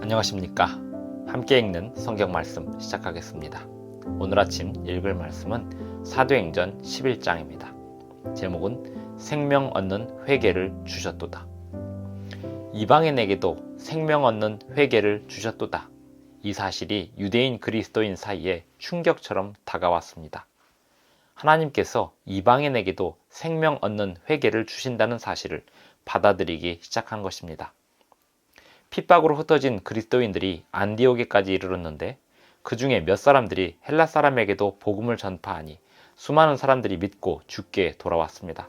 안녕하십니까. 함께 읽는 성경 말씀 시작하겠습니다. 오늘 아침 읽을 말씀은 사도행전 11장입니다. 제목은 생명 얻는 회개를 주셨도다. 이방인에게도 생명 얻는 회개를 주셨도다. 이 사실이 유대인 그리스도인 사이에 충격처럼 다가왔습니다. 하나님께서 이방인에게도 생명 얻는 회개를 주신다는 사실을 받아들이기 시작한 것입니다. 핍박으로 흩어진 그리스도인들이 안디옥에까지 이르렀는데 그 중에 몇 사람들이 헬라 사람에게도 복음을 전파하니 수많은 사람들이 믿고 주께 돌아왔습니다.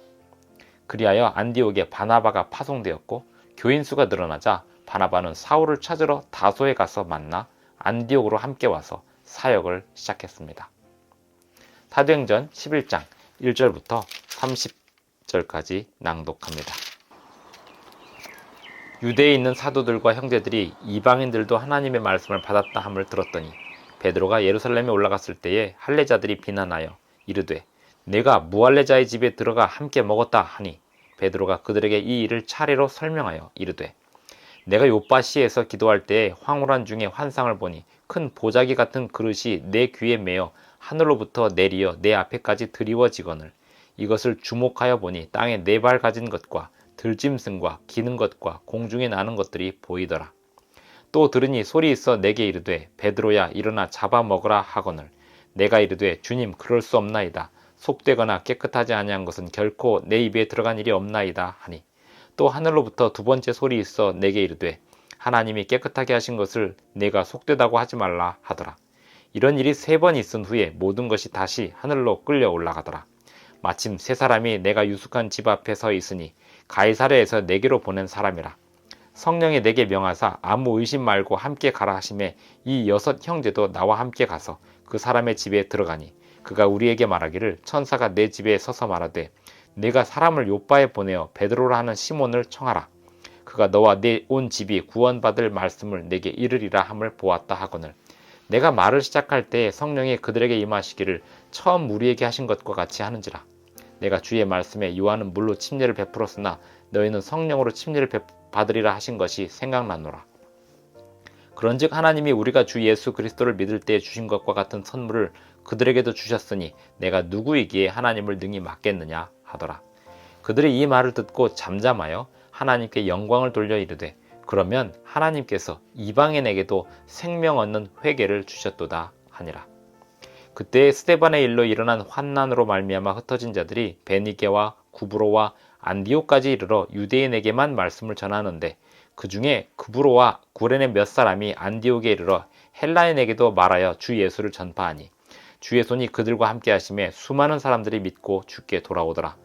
그리하여 안디옥에 바나바가 파송되었고 교인 수가 늘어나자 바나바는 사울을 찾으러 다소에 가서 만나 안디옥으로 함께 와서 사역을 시작했습니다. 사도행전 11장 1절부터 30절까지 낭독합니다. 유대에 있는 사도들과 형제들이 이방인들도 하나님의 말씀을 받았다 함을 들었더니 베드로가 예루살렘에 올라갔을 때에 할례자들이 비난하여 이르되 내가 무할례자의 집에 들어가 함께 먹었다 하니 베드로가 그들에게 이 일을 차례로 설명하여 이르되 내가 요빠시에서 기도할 때에 황홀한 중에 환상을 보니 큰 보자기 같은 그릇이 내 귀에 매어 하늘로부터 내리어 내 앞에까지 드리워지거늘 이것을 주목하여 보니 땅에 네 발 가진 것과 들짐승과 기는 것과 공중에 나는 것들이 보이더라. 또 들으니 소리 있어 내게 이르되 베드로야 일어나 잡아먹으라 하거늘 내가 이르되 주님 그럴 수 없나이다. 속되거나 깨끗하지 아니한 것은 결코 내 입에 들어간 일이 없나이다 하니 또 하늘로부터 두 번째 소리 있어 내게 이르되 하나님이 깨끗하게 하신 것을 내가 속되다고 하지 말라 하더라. 이런 일이 3번 있은 후에 모든 것이 다시 하늘로 끌려 올라가더라. 마침 3사람이 내가 유숙한 집 앞에 서 있으니 가이사랴에서 내게로 보낸 사람이라. 성령이 내게 명하사 아무 의심 말고 함께 가라 하심에 이 6 형제도 나와 함께 가서 그 사람의 집에 들어가니 그가 우리에게 말하기를 천사가 내 집에 서서 말하되 내가 사람을 요빠에 보내어 베드로라 하는 시몬을 청하라. 그가 너와 내 온 집이 구원받을 말씀을 내게 이르리라 함을 보았다 하거늘 내가 말을 시작할 때에 성령이 그들에게 임하시기를 처음 우리에게 하신 것과 같이 하는지라. 내가 주의 말씀에 요한은 물로 침례를 베풀었으나 너희는 성령으로 침례를 받으리라 하신 것이 생각나노라. 그런즉 하나님이 우리가 주 예수 그리스도를 믿을 때에 주신 것과 같은 선물을 그들에게도 주셨으니 내가 누구이기에 하나님을 능히 맡겠느냐 하더라. 그들이 이 말을 듣고 잠잠하여 하나님께 영광을 돌려 이르되 그러면 하나님께서 이방인에게도 생명 얻는 회개를 주셨도다 하니라. 그때 스데반의 일로 일어난 환난으로 말미암아 흩어진 자들이 베니게와 구브로와 안디옥까지 이르러 유대인에게만 말씀을 전하는데 그 중에 구브로와 구레네 몇 사람이 안디옥에 이르러 헬라인에게도 말하여 주 예수를 전파하니 주의 손이 그들과 함께 하심에 수많은 사람들이 믿고 주께 돌아오더라.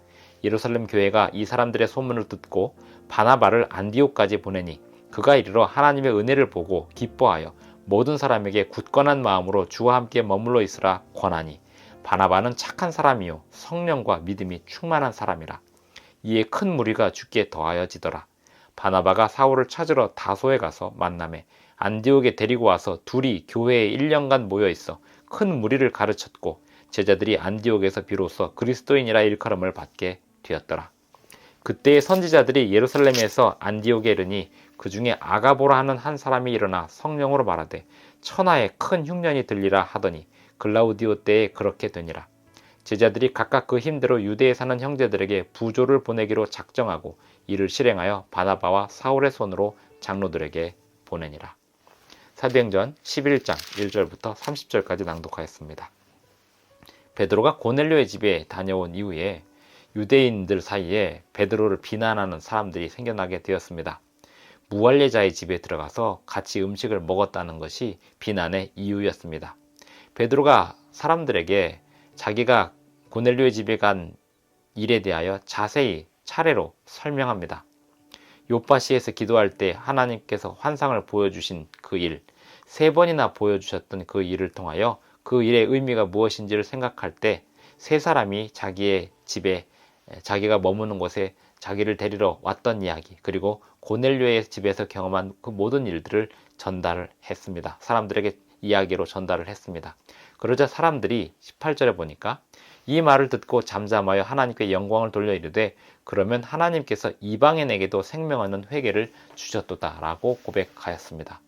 예루살렘 교회가 이 사람들의 소문을 듣고 바나바를 안디옥까지 보내니 그가 이르러 하나님의 은혜를 보고 기뻐하여 모든 사람에게 굳건한 마음으로 주와 함께 머물러 있으라 권하니 바나바는 착한 사람이요 성령과 믿음이 충만한 사람이라. 이에 큰 무리가 주께 더하여지더라. 바나바가 사울을 찾으러 다소에 가서 만나매 안디옥에 데리고 와서 둘이 교회에 1년간 모여 있어 큰 무리를 가르쳤고 제자들이 안디옥에서 비로소 그리스도인이라 일컬음을 받게 되었더라. 그때의 선지자들이 예루살렘에서 안디옥에 이르니 그 중에 아가보라 하는 한 사람이 일어나 성령으로 말하되 천하에 큰 흉년이 들리라 하더니 글라우디오 때에 그렇게 되니라. 제자들이 각각 그 힘대로 유대에 사는 형제들에게 부조를 보내기로 작정하고 이를 실행하여 바나바와 사울의 손으로 장로들에게 보내니라. 사도행전 11장 1절부터 30절까지 낭독하였습니다. 베드로가 고넬료의 집에 다녀온 이후에 유대인들 사이에 베드로를 비난하는 사람들이 생겨나게 되었습니다. 무할례자의 집에 들어가서 같이 음식을 먹었다는 것이 비난의 이유였습니다. 베드로가 사람들에게 자기가 고넬료의 집에 간 일에 대하여 자세히 차례로 설명합니다. 요빠시에서 기도할 때 하나님께서 환상을 보여주신 그 일, 3번이나 보여주셨던 그 일을 통하여 그 일의 의미가 무엇인지를 생각할 때 3사람이 자기의 집에 자기가 머무는 곳에 자기를 데리러 왔던 이야기 그리고 고넬료의 집에서 경험한 그 모든 일들을 전달을 했습니다. 사람들에게 이야기로 전달을 했습니다. 그러자 사람들이 18절에 보니까 이 말을 듣고 잠잠하여 하나님께 영광을 돌려 이르되 그러면 하나님께서 이방인에게도 생명 얻는 회개를 주셨도다 라고 고백하였습니다.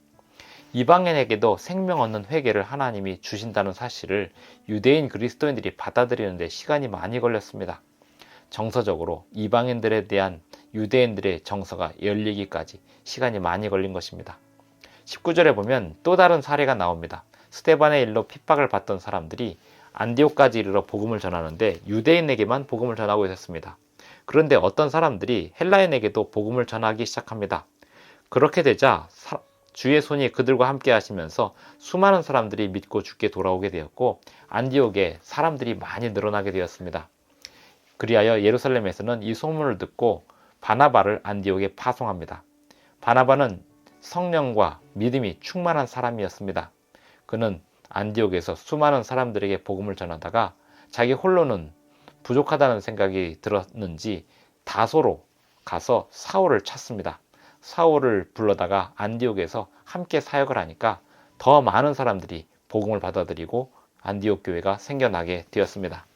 이방인에게도 생명 얻는 회개를 하나님이 주신다는 사실을 유대인 그리스도인들이 받아들이는데 시간이 많이 걸렸습니다. 정서적으로 이방인들에 대한 유대인들의 정서가 열리기까지 시간이 많이 걸린 것입니다. 19절에 보면 또 다른 사례가 나옵니다. 스데반의 일로 핍박을 받던 사람들이 안디옥까지 이르러 복음을 전하는데 유대인에게만 복음을 전하고 있었습니다. 그런데 어떤 사람들이 헬라인에게도 복음을 전하기 시작합니다. 그렇게 되자 주의 손이 그들과 함께 하시면서 수많은 사람들이 믿고 주께 돌아오게 되었고 안디옥에 사람들이 많이 늘어나게 되었습니다. 그리하여 예루살렘에서는 이 소문을 듣고 바나바를 안디옥에 파송합니다. 바나바는 성령과 믿음이 충만한 사람이었습니다. 그는 안디옥에서 수많은 사람들에게 복음을 전하다가 자기 홀로는 부족하다는 생각이 들었는지 다소로 가서 사울을 찾습니다. 사울을 불러다가 안디옥에서 함께 사역을 하니까 더 많은 사람들이 복음을 받아들이고 안디옥 교회가 생겨나게 되었습니다.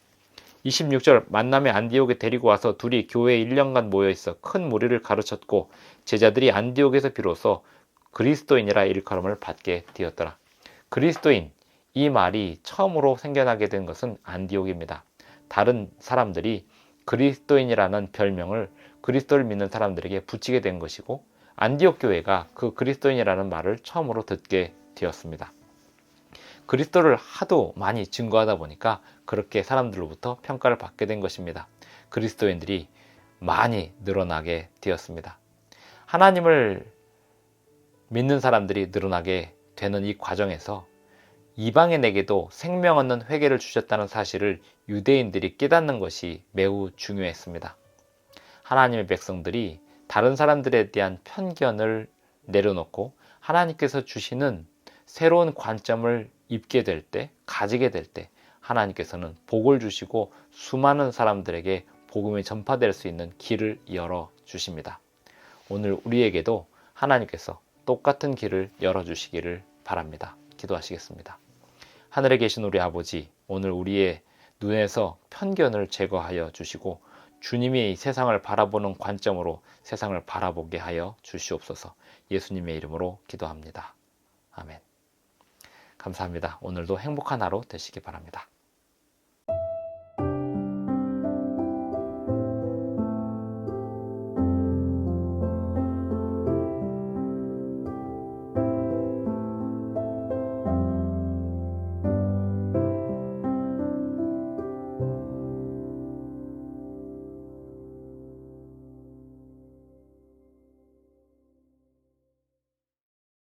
26절 만남에 안디옥에 데리고 와서 둘이 교회에 1년간 모여있어 큰 무리를 가르쳤고 제자들이 안디옥에서 비로소 그리스도인이라 일컬음을 받게 되었더라. 그리스도인, 이 말이 처음으로 생겨나게 된 것은 안디옥입니다. 다른 사람들이 그리스도인이라는 별명을 그리스도를 믿는 사람들에게 붙이게 된 것이고 안디옥 교회가 그 그리스도인이라는 말을 처음으로 듣게 되었습니다. 그리스도를 하도 많이 증거하다 보니까 그렇게 사람들로부터 평가를 받게 된 것입니다. 그리스도인들이 많이 늘어나게 되었습니다. 하나님을 믿는 사람들이 늘어나게 되는 이 과정에서 이방인에게도 생명 얻는 회개를 주셨다는 사실을 유대인들이 깨닫는 것이 매우 중요했습니다. 하나님의 백성들이 다른 사람들에 대한 편견을 내려놓고 하나님께서 주시는 새로운 관점을 입게 될 때, 가지게 될 때 하나님께서는 복을 주시고 수많은 사람들에게 복음이 전파될 수 있는 길을 열어주십니다. 오늘 우리에게도 하나님께서 똑같은 길을 열어주시기를 바랍니다. 기도하시겠습니다. 하늘에 계신 우리 아버지, 오늘 우리의 눈에서 편견을 제거하여 주시고 주님이 이 세상을 바라보는 관점으로 세상을 바라보게 하여 주시옵소서. 예수님의 이름으로 기도합니다. 아멘. 감사합니다. 오늘도 행복한 하루 되시기 바랍니다.